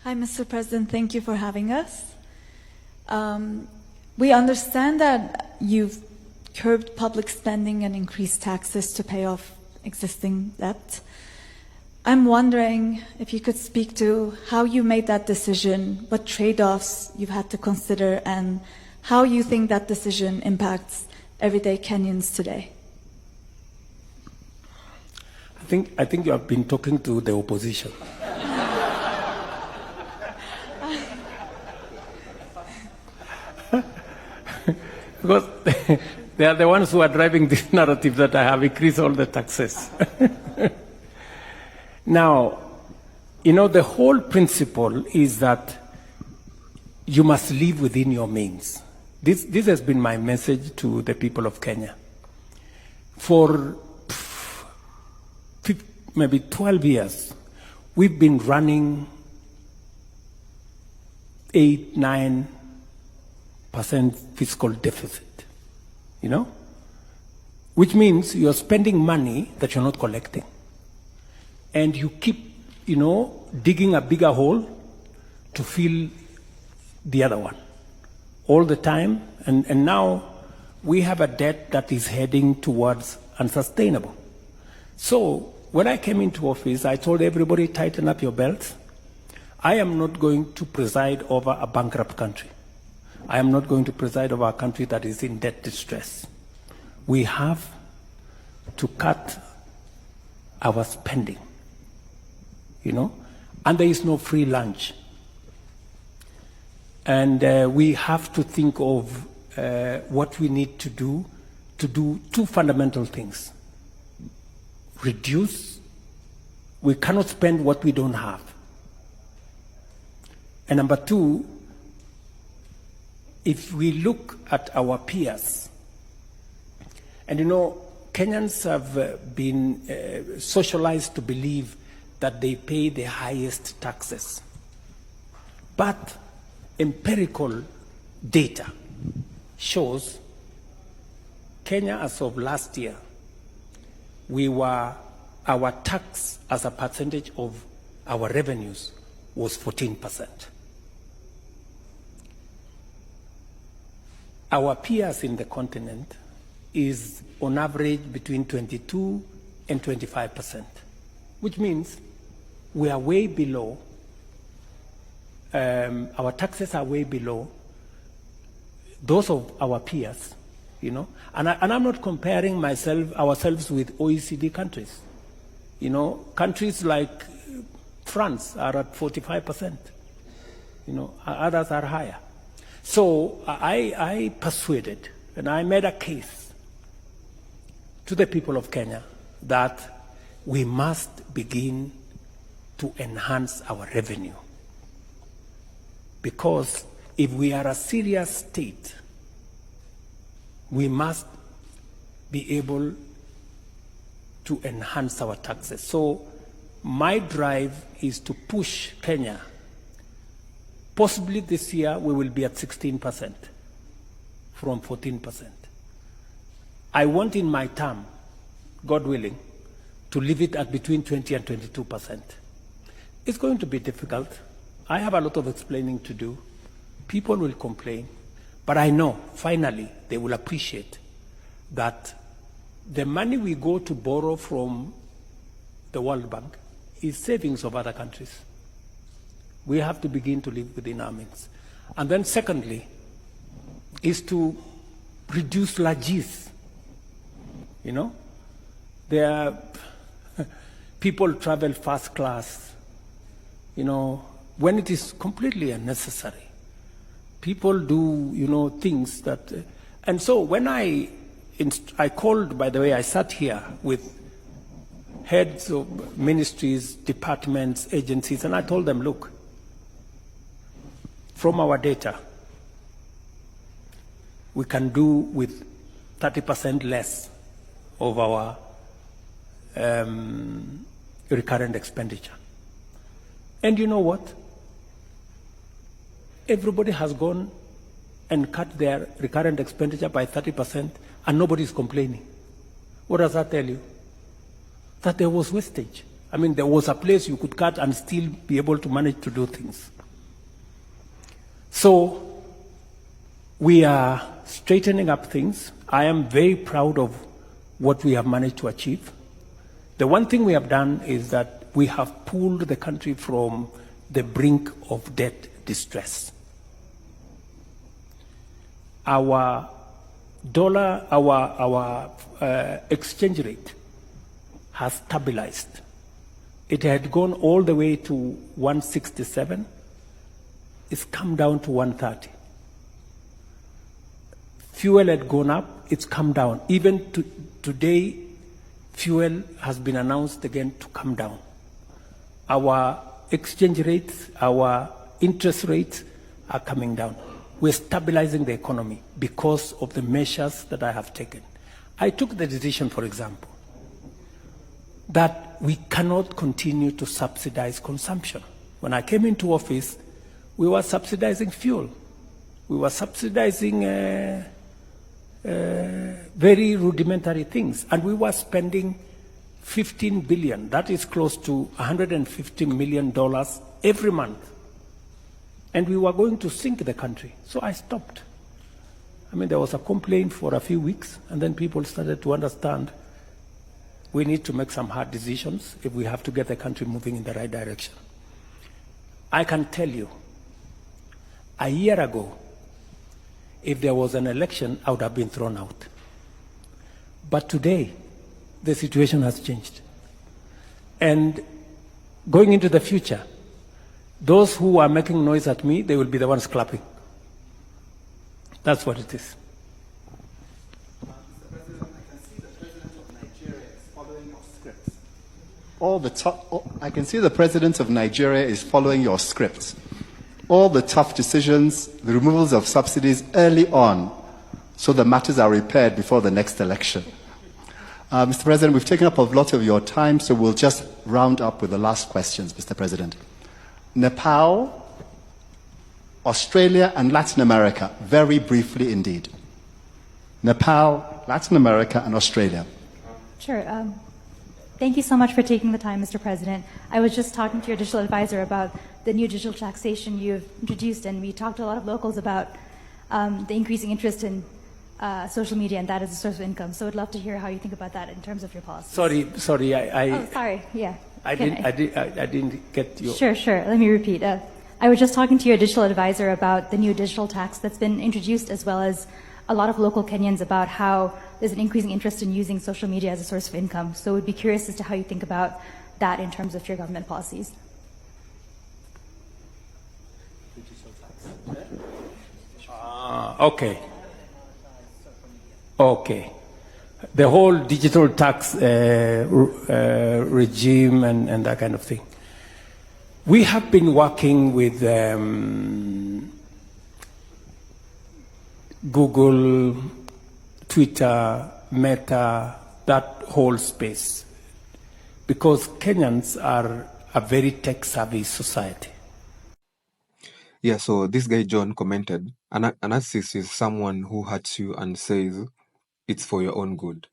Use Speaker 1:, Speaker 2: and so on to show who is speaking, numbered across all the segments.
Speaker 1: Hi, Mr. President. Thank you for having us. We understand that you've curbed public spending and increased taxes to pay off existing debt. I'm wondering if you could speak to how you made that decision, what trade-offs you've had to consider, and how you think that decision impacts everyday Kenyans today.
Speaker 2: I think you have been talking to the opposition. Because they are the ones who are driving this narrative that I have increased all the taxes. Now, the whole principle is that you must live within your means. This has been my message to the people of Kenya. For maybe 12 years, we've been running 8-9% fiscal deficit, which means you're spending money that you're not collecting. And you keep, digging a bigger hole to fill the other one all the time. And now we have a debt that is heading towards unsustainable. So when I came into office, I told everybody, tighten up your belts. I am not going to preside over a bankrupt country. I am not going to preside over a country that is in debt distress. We have to cut our spending, and there is no free lunch. And we have to think of what we need to do two fundamental things. Reduce. We cannot spend what we don't have. And number two, if we look at our peers, and Kenyans have been socialized to believe that they pay the highest taxes. But empirical data shows Kenya, as of last year, our tax as a percentage of our revenues was 14%. Our peers in the continent is on average between 22 and 25%, which means we are way below, our taxes are way below those of our peers, and I'm not comparing ourselves with OECD countries. Countries like France are at 45%, others are higher. So I persuaded and I made a case to the people of Kenya that we must begin to enhance our revenue. Because if we are a serious state, we must be able to enhance our taxes. So my drive is to push Kenya. Possibly this year we will be at 16% from 14%. I want in my term, God willing, to leave it at between 20 and 22%. It's going to be difficult. I have a lot of explaining to do. People will complain, but I know finally they will appreciate that the money we go to borrow from the World Bank is savings of other countries. We have to begin to live within our means. And then secondly, is to reduce largesse. There are people travel first class, when it is completely unnecessary. People do, things that, and so when I called, by the way, I sat here with heads of ministries, departments, agencies, and I told them, look, from our data, we can do with 30% less of our recurrent expenditure. And you know what? Everybody has gone and cut their recurrent expenditure by 30%, and nobody is complaining. What does that tell you? That there was wastage. I mean, there was a place you could cut and still be able to manage to do things. So we are straightening up things. I am very proud of what we have managed to achieve. The one thing we have done is that we have pulled the country from the brink of debt distress. Our dollar, our exchange rate has stabilized. It had gone all the way to 167. It's come down to 130. Fuel had gone up, it's come down. Even today, fuel has been announced again to come down. Our exchange rates, our interest rates are coming down. We're stabilizing the economy because of the measures that I have taken. I took the decision, for example, that we cannot continue to subsidize consumption. When I came into office, we were subsidizing fuel. We were subsidizing very rudimentary things, and we were spending 15 billion, that is close to $150 million every month. And we were going to sink the country. So I stopped. I mean, there was a complaint for a few weeks, and then people started to understand we need to make some hard decisions if we have to get the country moving in the right direction. I can tell you, a year ago, if there was an election, I would have been thrown out. But today, the situation has changed. And going into the future, those who are making noise at me, they will be the ones clapping. That's what it is.
Speaker 3: I can see the President of Nigeria is following your script. All the tough decisions, the removals of subsidies early on, so the matters are repaired before the next election. Mr. President, we've taken up a lot of your time, so we'll just round up with the last questions, Mr. President. Nepal, Australia, and Latin America, very briefly indeed. Nepal, Latin America, and Australia.
Speaker 4: Sure. Thank you so much for taking the time, Mr. President. I was just talking to your digital advisor about the new digital taxation you've introduced, and we talked to a lot of locals about the increasing interest in social media, and that as a source of income. So I'd love to hear how you think about that in terms of your policy.
Speaker 2: Sorry,
Speaker 4: Oh, sorry, yeah.
Speaker 2: I didn't get your...
Speaker 4: Sure. Let me repeat. I was just talking to your digital advisor about the new digital tax that's been introduced, as well as a lot of local Kenyans about how there's an increasing interest in using social media as a source of income. So we'd be curious as to how you think about that in terms of your government policies.
Speaker 2: Okay. The whole digital tax regime and that kind of thing. We have been working with Google, Twitter, Meta, that whole space, because Kenyans are a very tech-savvy society.
Speaker 5: Yeah, so this guy John commented, an narcissist is someone who hurts you and says it's for your own good,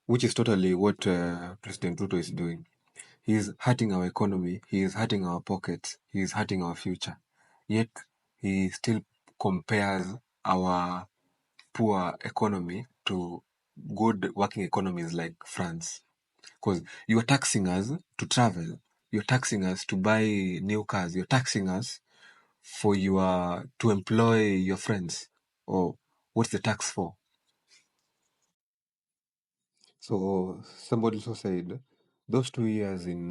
Speaker 5: which is totally what President Ruto is doing. He is hurting our economy, he is hurting our pockets, he is hurting our future. Yet he still compares our poor economy to good working economies like France. Because you're taxing us to travel, you're taxing us to buy new cars, you're taxing us for to employ your friends. Or what's the tax for? So somebody also said those 2 years in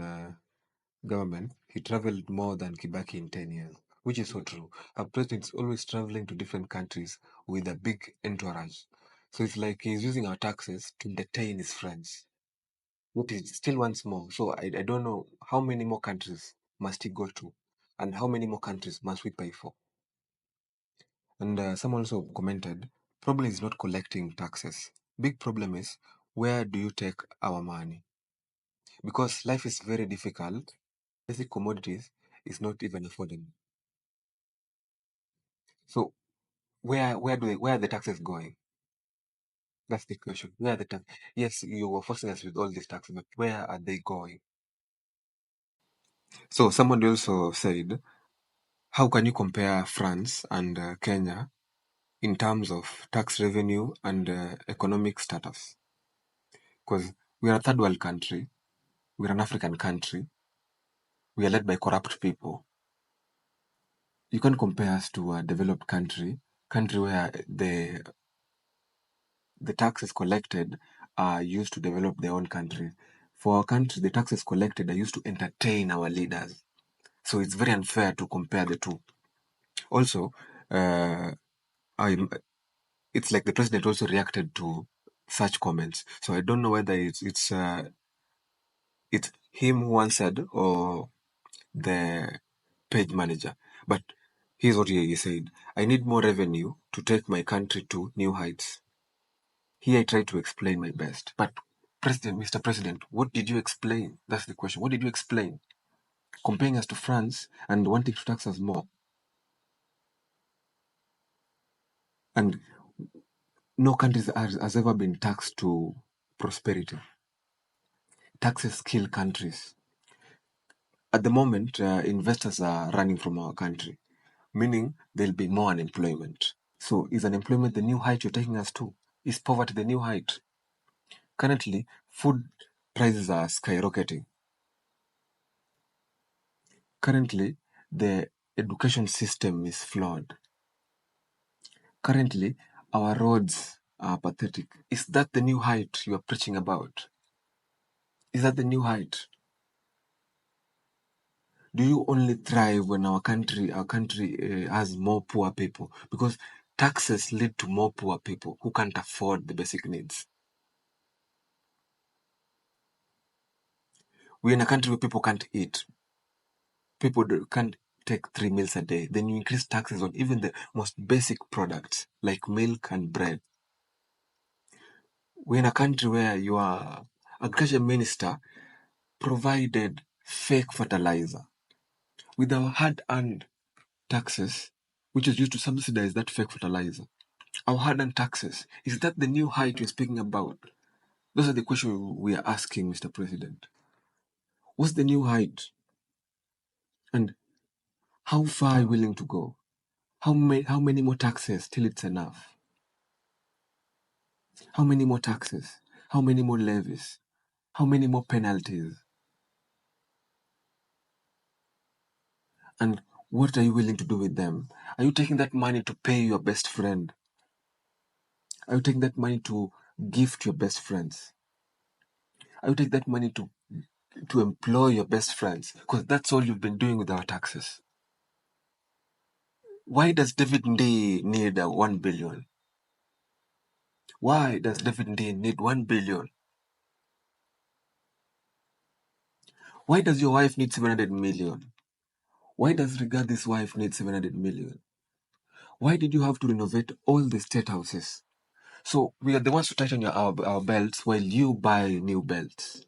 Speaker 5: government, he traveled more than Kibaki in 10 years, which is so true. Our president's always traveling to different countries with a big entourage. So it's like he's using our taxes to detain his friends. But he still wants more. So I don't know how many more countries must he go to, and how many more countries must we pay for. And someone also commented, problem is not collecting taxes. Big problem is, where do you take our money? Because life is very difficult. Basic commodities is not even affordable. So where are the taxes going? That's the question. Where are the taxes? Yes, you were forcing us with all these taxes, but where are they going? So somebody also said, how can you compare France and Kenya in terms of tax revenue and economic status? Because we are a third world country, we're an African country, we are led by corrupt people. You can't compare us to a developed country where the taxes collected are used to develop their own country. For our country, the taxes collected are used to entertain our leaders. So it's very unfair to compare the two. Also, it's like the president also reacted to such comments. So I don't know whether it's him who answered or the page manager. But here's what he said: I need more revenue to take my country to new heights. Here I try to explain my best. But Mr. President, what did you explain? That's the question. What did you explain? Comparing us to France and wanting to tax us more. And no country has ever been taxed to prosperity. Taxes kill countries. At the moment, investors are running from our country, meaning there'll be more unemployment. So is unemployment the new height you're taking us to? Is poverty the new height? Currently, food prices are skyrocketing. Currently, the education system is flawed. Currently, our roads are pathetic. Is that the new height you are preaching about? Is that the new height? Do you only thrive when our country has more poor people? Because taxes lead to more poor people who can't afford the basic needs. We're in a country where people can't eat. People can't take 3 meals a day. Then you increase taxes on even the most basic products like milk and bread. We're in a country where your agriculture minister provided fake fertilizer with our hard-earned taxes, which is used to subsidize that fake fertilizer. Our hard-earned taxes, is that the new height you're speaking about? Those are the questions we are asking, Mr. President. What's the new height? And how far are you willing to go? How many more taxes till it's enough? How many more taxes? How many more levies? How many more penalties? And what are you willing to do with them? Are you taking that money to pay your best friend? Are you taking that money to gift your best friends? Are you taking that money to employ your best friends? Because that's all you've been doing with our taxes. Why does David Ndii need 1 billion? Why does David Ndii need 1 billion? Why does your wife need 700 million? Why does Rigath's wife need 700 million? Why did you have to renovate all the state houses? So we are the ones to tighten our belts while you buy new belts.